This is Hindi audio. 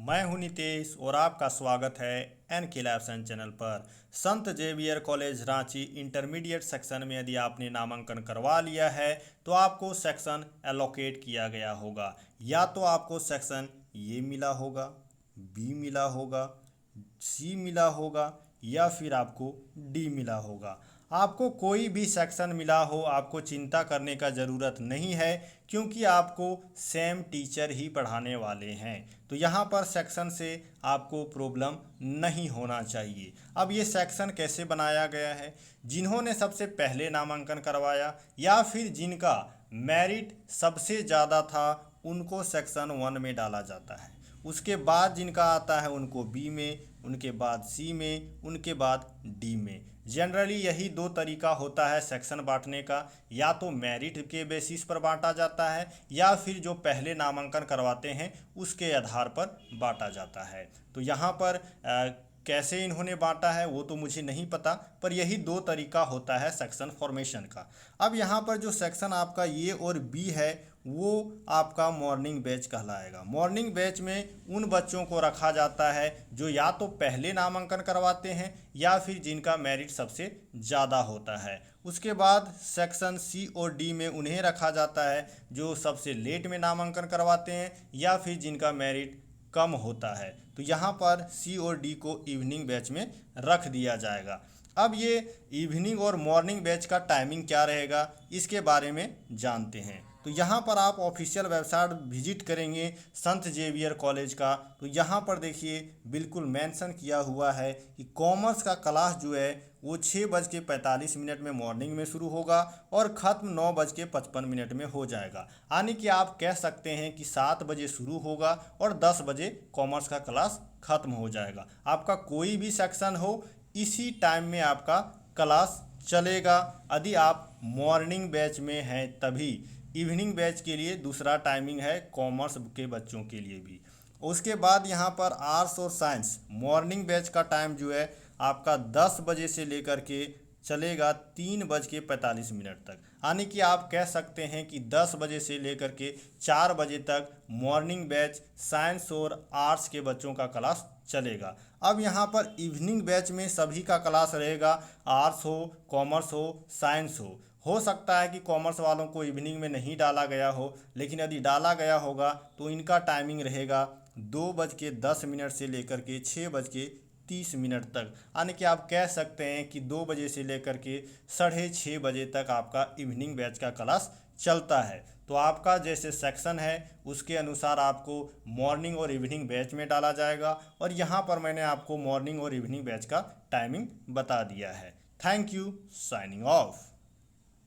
मैं हूं नितेश और आपका स्वागत है एन के लैब्सन चैनल पर। Sant Xavier college Ranchi intermediate section में यदि आपने नामांकन करवा लिया है तो आपको सेक्शन एलोकेट किया गया होगा। या तो आपको सेक्शन ए मिला होगा, बी मिला होगा, सी मिला होगा या फिर आपको डी मिला होगा। आपको कोई भी सेक्शन मिला हो आपको चिंता करने का ज़रूरत नहीं है, क्योंकि आपको सेम टीचर ही पढ़ाने वाले हैं। तो यहाँ पर सेक्शन से आपको प्रॉब्लम नहीं होना चाहिए। अब ये सेक्शन कैसे बनाया गया है? जिन्होंने सबसे पहले नामांकन करवाया या फिर जिनका मेरिट सबसे ज़्यादा था उनको सेक्शन 1 में डाला जाता है। उसके बाद जिनका आता है उनको बी में, उनके बाद सी में, उनके बाद डी में। जनरली यही दो तरीका होता है सेक्शन बांटने का। या तो मेरिट के बेसिस पर बांटा जाता है या फिर जो पहले नामांकन करवाते हैं उसके आधार पर बांटा जाता है। तो यहाँ पर कैसे इन्होंने बांटा है वो तो मुझे नहीं पता, पर यही दो तरीका होता है सेक्शन फॉर्मेशन का। अब यहाँ पर जो सेक्शन आपका ए और बी है वो आपका मॉर्निंग बैच कहलाएगा। मॉर्निंग बैच में उन बच्चों को रखा जाता है जो या तो पहले नामांकन करवाते हैं या फिर जिनका मेरिट सबसे ज़्यादा होता है। उसके बाद सेक्शन सी और डी में उन्हें रखा जाता है जो सबसे लेट में नामांकन करवाते हैं या फिर जिनका मेरिट कम होता है। तो यहाँ पर सी और डी को इवनिंग बैच में रख दिया जाएगा। अब ये इवनिंग और मॉर्निंग बैच का टाइमिंग क्या रहेगा इसके बारे में जानते हैं। तो यहाँ पर आप ऑफिशियल वेबसाइट विजिट करेंगे संत जेवियर कॉलेज का, तो यहाँ पर देखिए बिल्कुल मेंशन किया हुआ है कि कॉमर्स का क्लास जो है वो 6:45 में मॉर्निंग में शुरू होगा और ख़त्म 9:55 में हो जाएगा। यानी कि आप कह सकते हैं कि 7 बजे शुरू होगा और 10 बजे कॉमर्स का क्लास ख़त्म हो जाएगा। आपका कोई भी सेक्शन हो इसी टाइम में आपका क्लास चलेगा। यदि आप मॉर्निंग बैच में हैं तभी। इवनिंग बैच के लिए दूसरा टाइमिंग है कॉमर्स के बच्चों के लिए भी। उसके बाद यहाँ पर आर्ट्स और साइंस मॉर्निंग बैच का टाइम जो है आपका 10 बजे से लेकर के चलेगा 3:45 तक। यानी कि आप कह सकते हैं कि 10 बजे से लेकर के 4 बजे तक मॉर्निंग बैच साइंस और आर्ट्स के बच्चों का क्लास चलेगा। अब यहाँ पर इवनिंग बैच में सभी का क्लास रहेगा, आर्ट्स हो, कॉमर्स हो, साइंस हो सकता है कि कॉमर्स वालों को इवनिंग में नहीं डाला गया हो, लेकिन यदि डाला गया होगा तो इनका टाइमिंग रहेगा 2:10 से लेकर के 6:30 तक। यानी कि आप कह सकते हैं कि 2 बजे से लेकर के 6:30 बजे तक आपका इवनिंग बैच का क्लास चलता है। तो आपका जैसे सेक्शन है उसके अनुसार आपको मॉर्निंग और इवनिंग बैच में डाला जाएगा, और यहाँ पर मैंने आपको मॉर्निंग और इवनिंग बैच का टाइमिंग बता दिया है। Thank you, signing off.